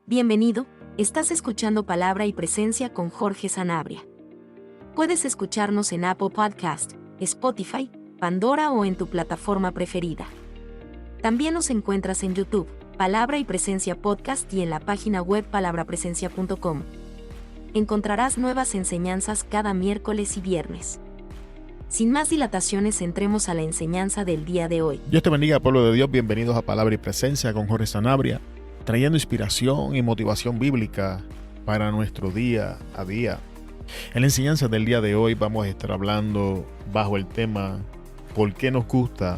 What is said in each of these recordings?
Bienvenido, estás escuchando Palabra y Presencia con Jorge Sanabria. Puedes escucharnos en Apple Podcast, Spotify, Pandora o en tu plataforma preferida. También nos encuentras en YouTube, Palabra y Presencia Podcast y en la página web palabrapresencia.com. Encontrarás nuevas enseñanzas cada miércoles y viernes. Sin más dilataciones, entremos a la enseñanza del día de hoy. Dios te bendiga, pueblo de Dios. Bienvenidos a Palabra y Presencia con Jorge Sanabria, trayendo inspiración y motivación bíblica para nuestro día a día. En la enseñanza del día de hoy vamos a estar hablando bajo el tema ¿por qué nos gusta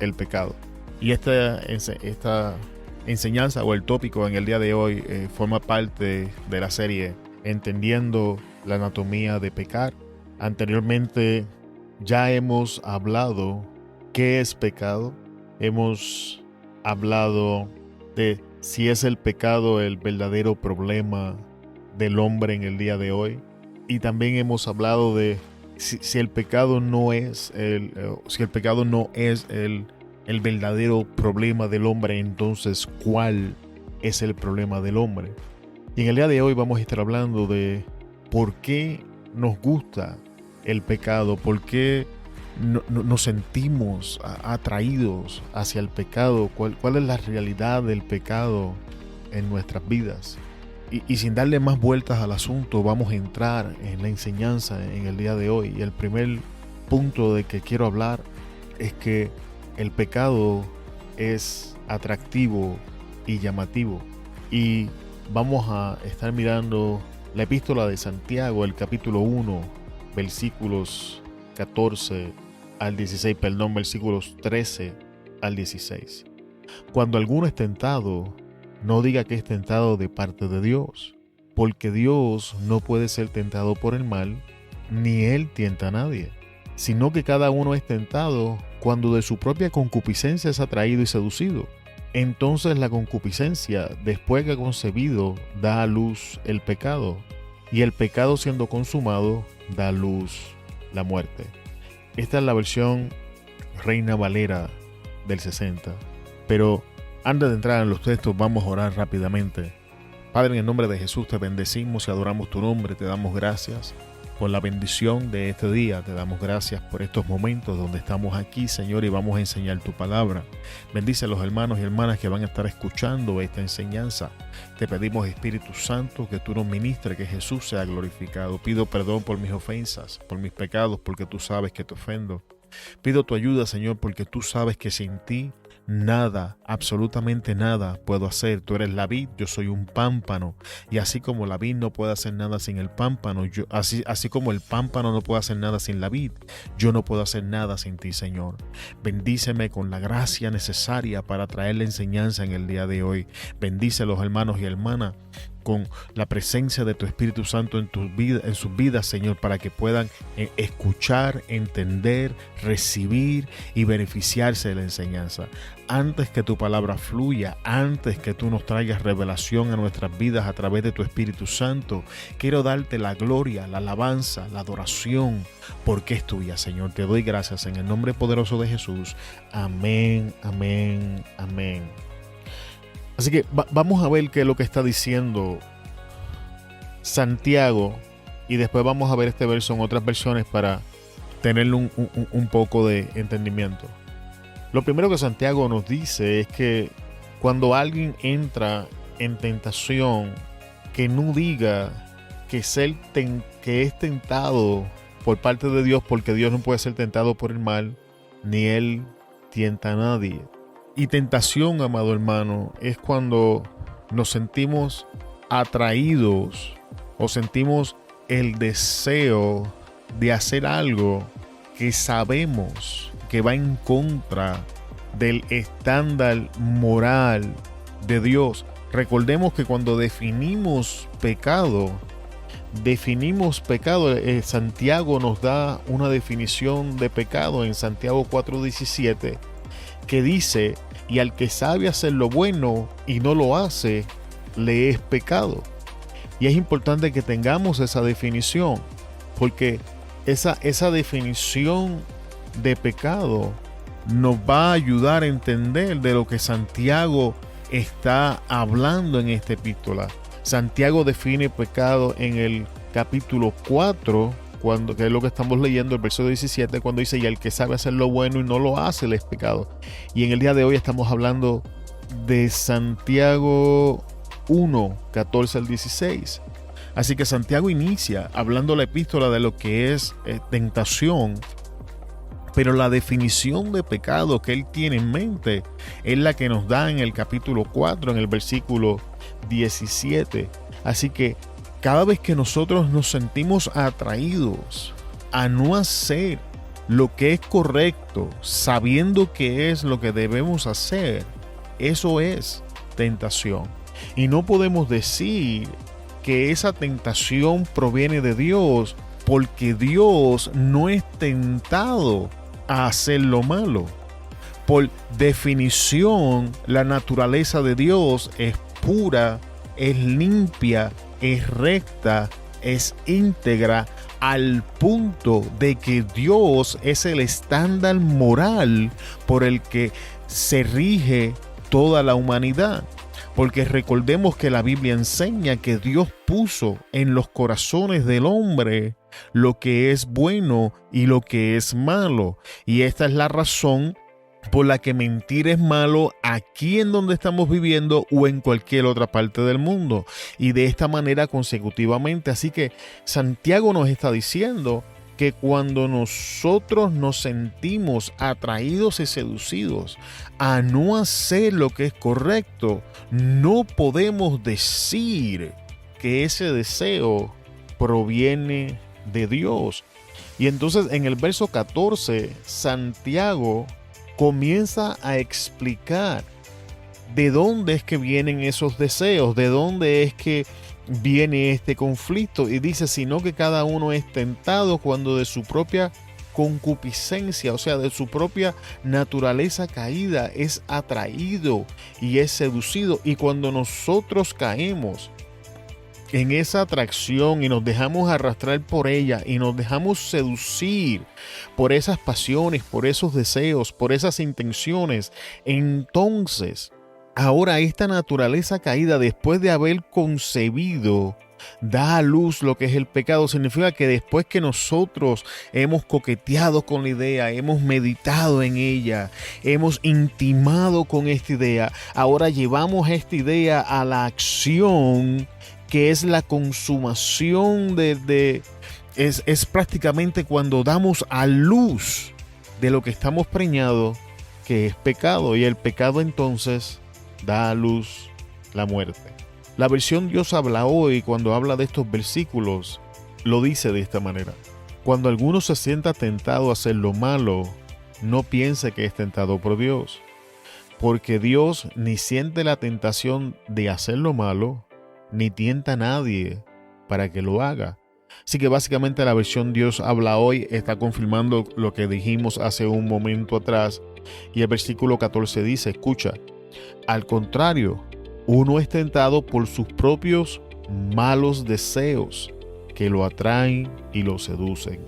el pecado? Y esta enseñanza o el tópico en el día de hoy forma parte de la serie Entendiendo la anatomía de pecar. Anteriormente ya hemos hablado qué es pecado. Hemos hablado de si es el pecado el verdadero problema del hombre en el día de hoy. Y también hemos hablado de si el pecado no es el verdadero problema del hombre, entonces ¿cuál es el problema del hombre? Y en el día de hoy vamos a estar hablando de por qué nos gusta el pecado, por qué nos sentimos atraídos hacia el pecado, cuál es la realidad del pecado en nuestras vidas. Y sin darle más vueltas al asunto, vamos a entrar en la enseñanza en el día de hoy. Y el primer punto de que quiero hablar es que el pecado es atractivo y llamativo. Y vamos a estar mirando la epístola de Santiago, el capítulo 1, versículos 14 al 16, versículos 13 al 16. Cuando alguno es tentado, no diga que es tentado de parte de Dios, porque Dios no puede ser tentado por el mal, ni Él tienta a nadie, sino que cada uno es tentado cuando de su propia concupiscencia es atraído y seducido. Entonces la concupiscencia, después que ha concebido, da a luz el pecado, y el pecado siendo consumado, da a luz la muerte. Esta es la versión Reina Valera del 60. Pero antes de entrar en los textos, vamos a orar rápidamente. Padre, en el nombre de Jesús te bendecimos y adoramos tu nombre. Te damos gracias por la bendición de este día. Te damos gracias por estos momentos donde estamos aquí, Señor, y vamos a enseñar tu palabra. Bendice a los hermanos y hermanas que van a estar escuchando esta enseñanza. Te pedimos, Espíritu Santo, que tú nos ministres, que Jesús sea glorificado. Pido perdón por mis ofensas, por mis pecados, porque tú sabes que te ofendo. Pido tu ayuda, Señor, porque tú sabes que sin ti nada, absolutamente nada puedo hacer. Tú eres la vid, yo soy un pámpano. Y así como la vid no puede hacer nada sin el pámpano, así como el pámpano no puede hacer nada sin la vid, yo no puedo hacer nada sin ti, Señor. Bendíceme con la gracia necesaria para traer la enseñanza en el día de hoy. Bendice a los hermanos y hermanas con la presencia de tu Espíritu Santo en sus vidas, Señor, para que puedan escuchar, entender, recibir y beneficiarse de la enseñanza. Antes que tu palabra fluya, antes que tú nos traigas revelación a nuestras vidas a través de tu Espíritu Santo, quiero darte la gloria, la alabanza, la adoración, porque es tuya, Señor. Te doy gracias en el nombre poderoso de Jesús. Amén, amén, amén. Así que vamos a ver qué es lo que está diciendo Santiago y después vamos a ver este verso en otras versiones para tener un poco de entendimiento. Lo primero que Santiago nos dice es que cuando alguien entra en tentación, que no diga que es tentado por parte de Dios, porque Dios no puede ser tentado por el mal, ni Él tienta a nadie. Y tentación, amado hermano, es cuando nos sentimos atraídos o sentimos el deseo de hacer algo que sabemos que va en contra del estándar moral de Dios. Recordemos que cuando definimos pecado, Santiago nos da una definición de pecado en Santiago 4:17, que dice: y al que sabe hacer lo bueno y no lo hace, le es pecado. Y es importante que tengamos esa definición, porque esa definición de pecado nos va a ayudar a entender de lo que Santiago está hablando en esta epístola. Santiago define pecado en el capítulo 4, que es lo que estamos leyendo, el verso 17, cuando dice: y el que sabe hacer lo bueno y no lo hace, le es pecado. Y en el día de hoy estamos hablando de Santiago 1, 14 al 16. Así que Santiago inicia hablando la epístola de lo que es tentación, pero la definición de pecado que él tiene en mente es la que nos da en el capítulo 4, en el versículo 17. Así que cada vez que nosotros nos sentimos atraídos a no hacer lo que es correcto, sabiendo que es lo que debemos hacer, eso es tentación. Y no podemos decir que esa tentación proviene de Dios, porque Dios no es tentado a hacer lo malo. Por definición, la naturaleza de Dios es pura, es limpia, es recta, es íntegra, al punto de que Dios es el estándar moral por el que se rige toda la humanidad. Porque recordemos que la Biblia enseña que Dios puso en los corazones del hombre lo que es bueno y lo que es malo. Y esta es la razón por la que mentir es malo aquí en donde estamos viviendo o en cualquier otra parte del mundo. Y de esta manera consecutivamente. Así que Santiago nos está diciendo que cuando nosotros nos sentimos atraídos y seducidos a no hacer lo que es correcto, no podemos decir que ese deseo proviene de Dios. Y entonces en el verso 14, Santiago comienza a explicar de dónde es que vienen esos deseos, de dónde es que viene este conflicto, y dice: sino que cada uno es tentado cuando de su propia concupiscencia, o sea, de su propia naturaleza caída, es atraído y es seducido. Y cuando nosotros caemos en esa atracción y nos dejamos arrastrar por ella y nos dejamos seducir por esas pasiones, por esos deseos, por esas intenciones, entonces ahora esta naturaleza caída, después de haber concebido, da a luz lo que es el pecado. Significa que después que nosotros hemos coqueteado con la idea, hemos meditado en ella, hemos intimado con esta idea, ahora llevamos esta idea a la acción, que es la consumación es prácticamente cuando damos a luz de lo que estamos preñados, que es pecado. Y el pecado entonces da a luz la muerte. La versión Dios habla hoy, cuando habla de estos versículos, lo dice de esta manera: cuando alguno se sienta tentado a hacer lo malo, no piense que es tentado por Dios, porque Dios ni siente la tentación de hacer lo malo, ni tienta a nadie para que lo haga. Así que básicamente la versión Dios habla hoy está confirmando lo que dijimos hace un momento atrás. Y el versículo 14 dice: escucha, al contrario, uno es tentado por sus propios malos deseos que lo atraen y lo seducen.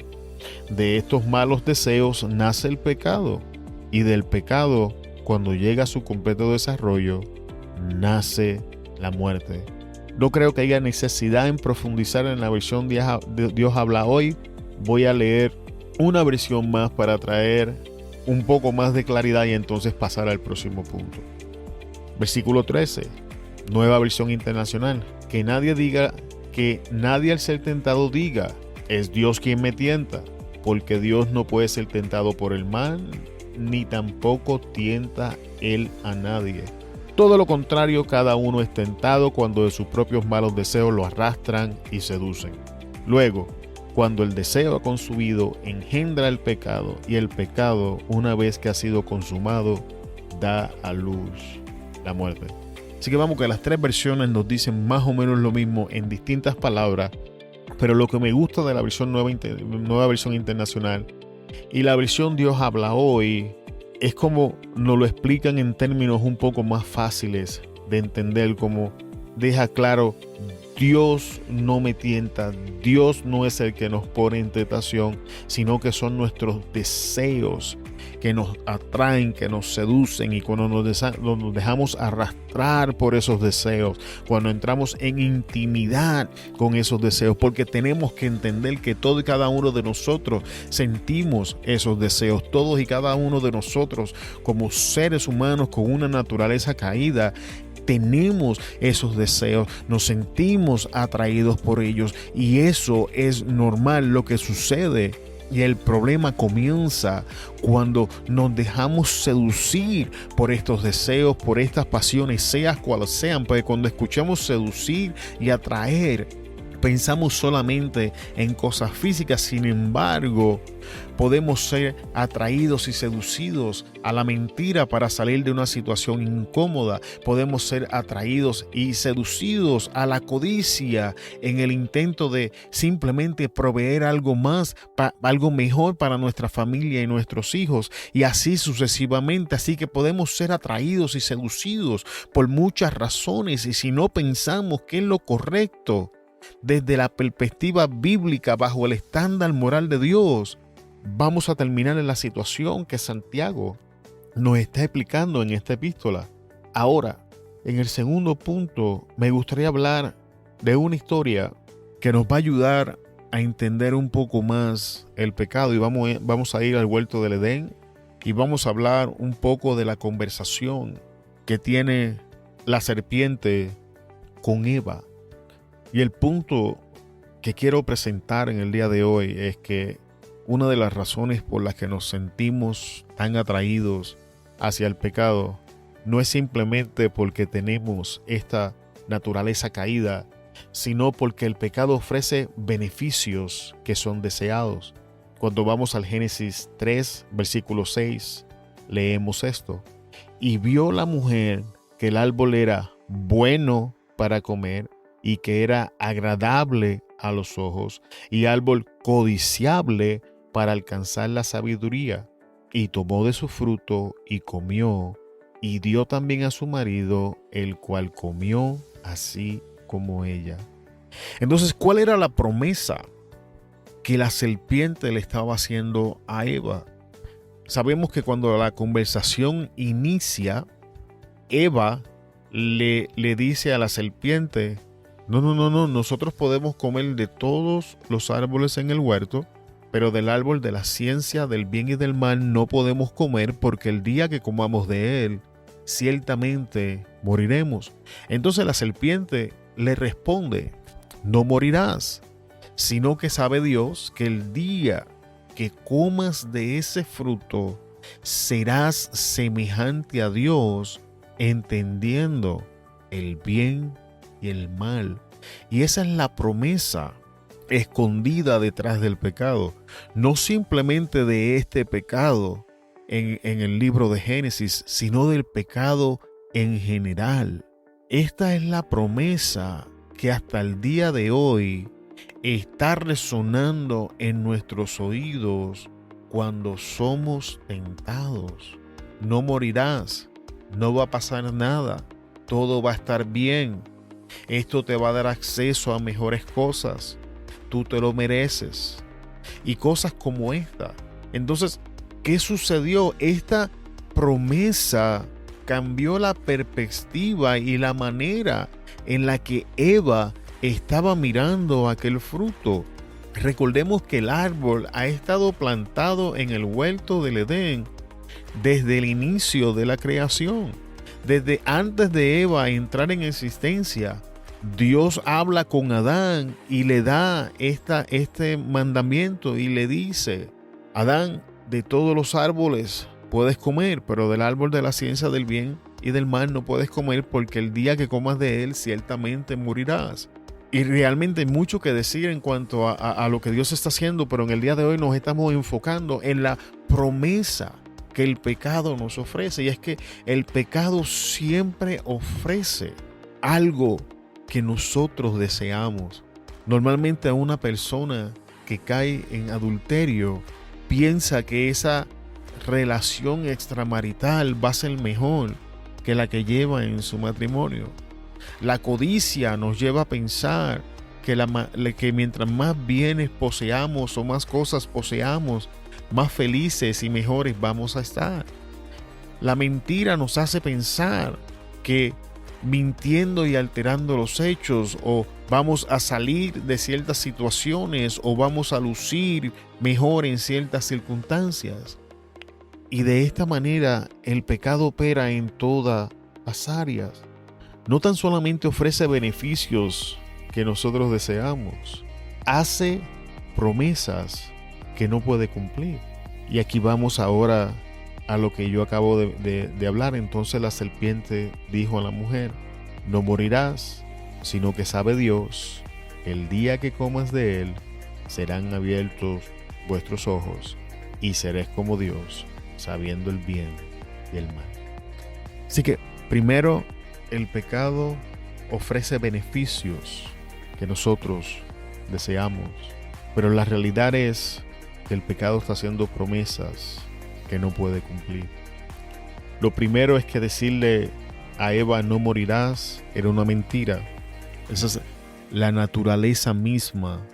De estos malos deseos nace el pecado, y del pecado, cuando llega a su completo desarrollo, nace la muerte. No creo que haya necesidad en profundizar en la versión Dios habla hoy. Voy a leer una versión más para traer un poco más de claridad y entonces pasar al próximo punto. Versículo 13, nueva versión internacional. Que nadie al ser tentado diga: es Dios quien me tienta, porque Dios no puede ser tentado por el mal, ni tampoco tienta él a nadie. Todo lo contrario, cada uno es tentado cuando de sus propios malos deseos lo arrastran y seducen. Luego, cuando el deseo ha consumido, engendra el pecado, y el pecado, una vez que ha sido consumado, da a luz la muerte. Así que vamos, que las tres versiones nos dicen más o menos lo mismo en distintas palabras, pero lo que me gusta de la versión nueva versión internacional y la versión Dios habla hoy es como nos lo explican en términos un poco más fáciles de entender, como deja claro: Dios no me tienta, Dios no es el que nos pone en tentación, sino que son nuestros deseos que nos atraen, que nos seducen, y cuando nos dejamos arrastrar por esos deseos, cuando entramos en intimidad con esos deseos, porque tenemos que entender que todo y cada uno de nosotros sentimos esos deseos, todos y cada uno de nosotros como seres humanos con una naturaleza caída, tenemos esos deseos, nos sentimos atraídos por ellos, y eso es normal. Lo que sucede y el problema comienza cuando nos dejamos seducir por estos deseos, por estas pasiones, sean cuales sean, porque cuando escuchamos seducir y atraer, pensamos solamente en cosas físicas. Sin embargo, podemos ser atraídos y seducidos a la mentira para salir de una situación incómoda. Podemos ser atraídos y seducidos a la codicia en el intento de simplemente proveer algo más, algo mejor para nuestra familia y nuestros hijos, y así sucesivamente. Así que podemos ser atraídos y seducidos por muchas razones, y si no pensamos que es lo correcto desde la perspectiva bíblica, bajo el estándar moral de Dios, vamos a terminar en la situación que Santiago nos está explicando en esta epístola. Ahora, en el segundo punto, me gustaría hablar de una historia que nos va a ayudar a entender un poco más el pecado, y vamos a ir al huerto del Edén, y vamos a hablar un poco de la conversación que tiene la serpiente con Eva. Y el punto que quiero presentar en el día de hoy es que una de las razones por las que nos sentimos tan atraídos hacia el pecado no es simplemente porque tenemos esta naturaleza caída, sino porque el pecado ofrece beneficios que son deseados. Cuando vamos al Génesis 3, versículo 6, leemos esto: y vio la mujer que el árbol era bueno para comer, y que era agradable a los ojos, y árbol codiciable para alcanzar la sabiduría, y tomó de su fruto y comió, y dio también a su marido, el cual comió así como ella. Entonces, ¿cuál era la promesa que la serpiente le estaba haciendo a Eva? Sabemos que cuando la conversación inicia, Eva le dice a la serpiente: no, nosotros podemos comer de todos los árboles en el huerto, pero del árbol de la ciencia del bien y del mal no podemos comer, porque el día que comamos de él, ciertamente moriremos. Entonces la serpiente le responde: no morirás, sino que sabe Dios que el día que comas de ese fruto, serás semejante a Dios, entendiendo el bien y el mal. Y esa es la promesa escondida detrás del pecado, no simplemente de este pecado en el libro de Génesis, sino del pecado en general. Esta es la promesa que hasta el día de hoy está resonando en nuestros oídos cuando somos tentados. No morirás, no va a pasar nada, todo va a estar bien. Esto te va a dar acceso a mejores cosas. Tú te lo mereces. Y cosas como esta. Entonces, ¿qué sucedió? Esta promesa cambió la perspectiva y la manera en la que Eva estaba mirando aquel fruto. Recordemos que el árbol ha estado plantado en el huerto del Edén desde el inicio de la creación. Desde antes de Eva entrar en existencia, Dios habla con Adán y le da este mandamiento y le dice: Adán, de todos los árboles puedes comer, pero del árbol de la ciencia del bien y del mal no puedes comer, porque el día que comas de él ciertamente morirás. Y realmente hay mucho que decir en cuanto a lo que Dios está haciendo, pero en el día de hoy nos estamos enfocando en la promesa que el pecado nos ofrece. Y es que el pecado siempre ofrece algo que nosotros deseamos. Normalmente a una persona que cae en adulterio piensa que esa relación extramarital va a ser mejor que la que lleva en su matrimonio. La codicia nos lleva a pensar que mientras más bienes poseamos o más cosas poseamos, más felices y mejores vamos a estar. La mentira nos hace pensar que mintiendo y alterando los hechos o vamos a salir de ciertas situaciones o vamos a lucir mejor en ciertas circunstancias. Y de esta manera el pecado opera en todas las áreas. No tan solamente ofrece beneficios que nosotros deseamos, hace promesas que no puede cumplir. Y aquí vamos ahora a lo que yo acabo de hablar. Entonces la serpiente dijo a la mujer: no morirás, sino que sabe Dios, el día que comas de él, serán abiertos vuestros ojos, y seréis como Dios, sabiendo el bien y el mal. Así que, primero, el pecado ofrece beneficios que nosotros deseamos, pero la realidad es que el pecado está haciendo promesas que no puede cumplir. Lo primero es que decirle a Eva no morirás era una mentira. Esa es la naturaleza misma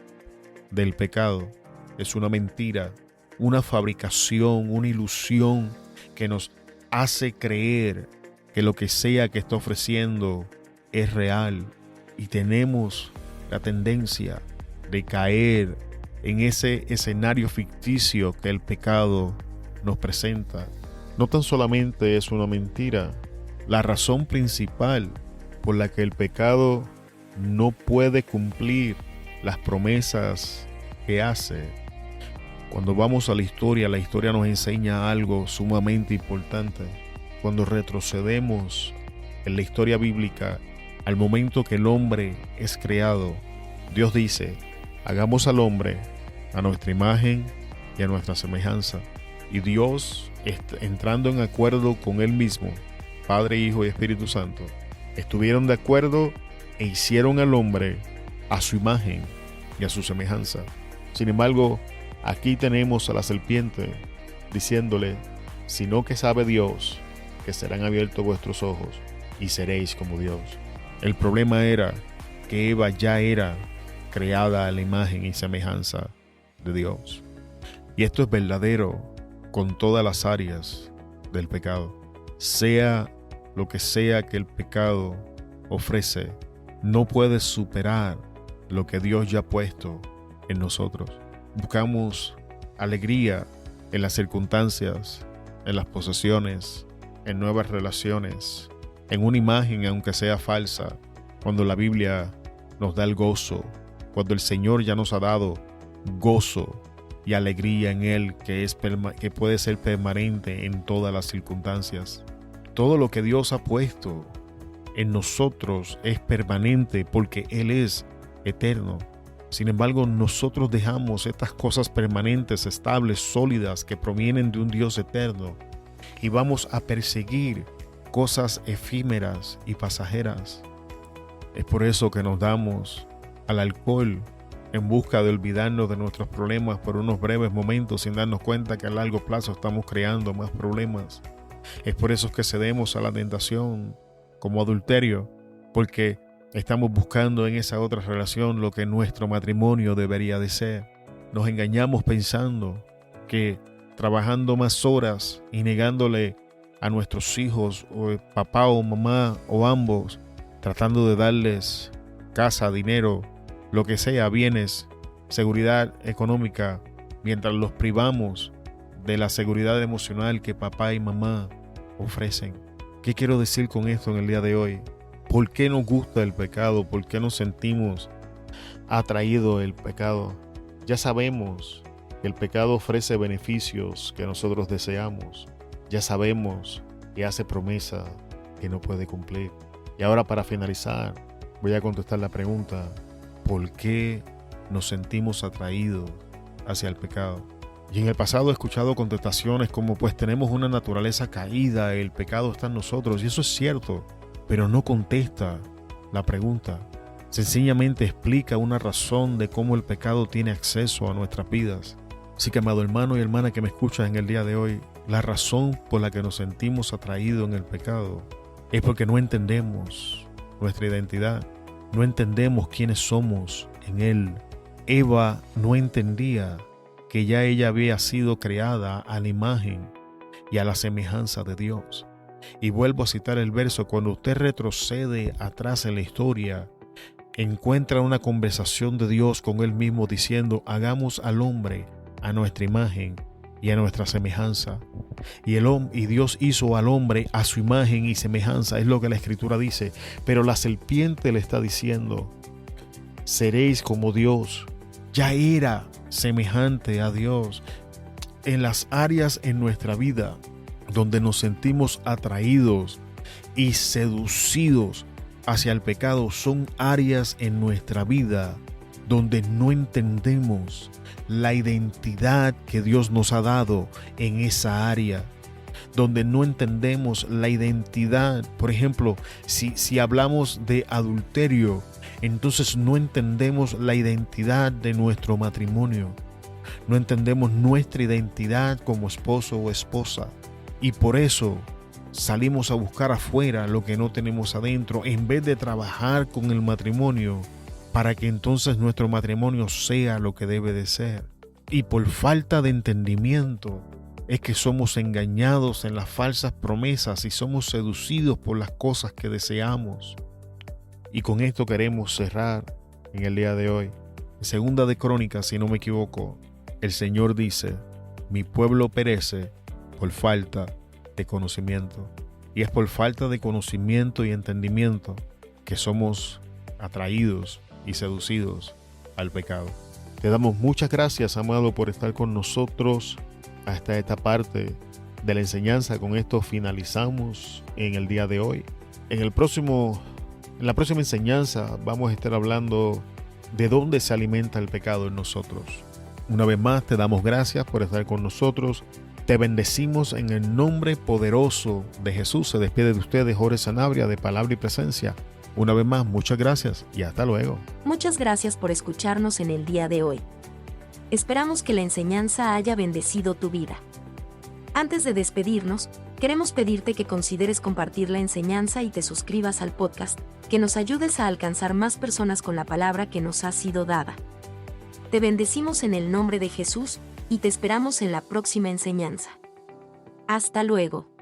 del pecado. Es una mentira, una fabricación, una ilusión que nos hace creer que lo que sea que está ofreciendo es real, y tenemos la tendencia de caer en ese escenario ficticio que el pecado nos presenta. No tan solamente es una mentira, la razón principal por la que el pecado no puede cumplir las promesas que hace. Cuando vamos a la historia nos enseña algo sumamente importante. Cuando retrocedemos en la historia bíblica, al momento que el hombre es creado, Dios dice: hagamos al hombre a nuestra imagen y a nuestra semejanza. Y Dios, entrando en acuerdo con Él mismo, Padre, Hijo y Espíritu Santo, estuvieron de acuerdo e hicieron al hombre a su imagen y a su semejanza. Sin embargo, aquí tenemos a la serpiente diciéndole: sino que sabe Dios que serán abiertos vuestros ojos y seréis como Dios. El problema era que Eva ya era creada a la imagen y semejanza de Dios. Y esto es verdadero con todas las áreas del pecado. Sea lo que sea que el pecado ofrece, no puede superar lo que Dios ya ha puesto en nosotros. Buscamos alegría en las circunstancias, en las posesiones, en nuevas relaciones, en una imagen aunque sea falsa, cuando la Biblia nos da el gozo, cuando el Señor ya nos ha dado gozo y alegría en Él que puede ser permanente en todas las circunstancias. Todo lo que Dios ha puesto en nosotros es permanente porque Él es eterno. Sin embargo, nosotros dejamos estas cosas permanentes, estables, sólidas, que provienen de un Dios eterno, y vamos a perseguir cosas efímeras y pasajeras. Es por eso que nos damos al alcohol en busca de olvidarnos de nuestros problemas por unos breves momentos, sin darnos cuenta que a largo plazo estamos creando más problemas. Es por eso que cedemos a la tentación como adulterio, porque estamos buscando en esa otra relación lo que nuestro matrimonio debería de ser. Nos engañamos pensando que trabajando más horas y negándole a nuestros hijos, o papá o mamá o ambos, tratando de darles casa, dinero, lo que sea, bienes, seguridad económica, mientras los privamos de la seguridad emocional que papá y mamá ofrecen. ¿Qué quiero decir con esto en el día de hoy? ¿Por qué nos gusta el pecado? ¿Por qué nos sentimos atraídos al pecado? Ya sabemos que el pecado ofrece beneficios que nosotros deseamos. Ya sabemos que hace promesa que no puede cumplir. Y ahora, para finalizar, voy a contestar la pregunta: ¿por qué nos sentimos atraídos hacia el pecado? Y en el pasado he escuchado contestaciones como: pues tenemos una naturaleza caída, el pecado está en nosotros. Y eso es cierto, pero no contesta la pregunta. Sencillamente explica una razón de cómo el pecado tiene acceso a nuestras vidas. Así que, amado hermano y hermana que me escuchas en el día de hoy, la razón por la que nos sentimos atraídos en el pecado es porque no entendemos nuestra identidad, no entendemos quiénes somos en Él. Eva no entendía que ya ella había sido creada a la imagen y a la semejanza de Dios. Y vuelvo a citar el verso: cuando usted retrocede atrás en la historia, encuentra una conversación de Dios con Él mismo diciendo: hagamos al hombre a nuestra imagen y a nuestra semejanza. Y Dios hizo al hombre a su imagen y semejanza, es lo que la Escritura dice. Pero la serpiente le está diciendo: seréis como Dios. Ya era semejante a Dios. En las áreas en nuestra vida donde nos sentimos atraídos y seducidos hacia el pecado, son áreas en nuestra vida donde no entendemos la identidad que Dios nos ha dado en esa área, donde no entendemos la identidad. Por ejemplo, si hablamos de adulterio, entonces no entendemos la identidad de nuestro matrimonio, no entendemos nuestra identidad como esposo o esposa, y por eso salimos a buscar afuera lo que no tenemos adentro, en vez de trabajar con el matrimonio para que entonces nuestro matrimonio sea lo que debe de ser. Y por falta de entendimiento es que somos engañados en las falsas promesas y somos seducidos por las cosas que deseamos. Y con esto queremos cerrar en el día de hoy. En Segunda de Crónicas, si no me equivoco, el Señor dice: mi pueblo perece por falta de conocimiento. Y es por falta de conocimiento y entendimiento que somos atraídos y seducidos al pecado. Te damos muchas gracias, amado, por estar con nosotros hasta esta parte de la enseñanza. Con esto finalizamos en el día de hoy. En la próxima enseñanza vamos a estar hablando de dónde se alimenta el pecado en nosotros. Una vez más, te damos gracias por estar con nosotros. Te bendecimos en el nombre poderoso de Jesús. Se despide de ustedes Jorge Sanabria, de Palabra y Presencia. Una vez más, muchas gracias y hasta luego. Muchas gracias por escucharnos en el día de hoy. Esperamos que la enseñanza haya bendecido tu vida. Antes de despedirnos, queremos pedirte que consideres compartir la enseñanza y te suscribas al podcast, que nos ayudes a alcanzar más personas con la palabra que nos ha sido dada. Te bendecimos en el nombre de Jesús y te esperamos en la próxima enseñanza. Hasta luego.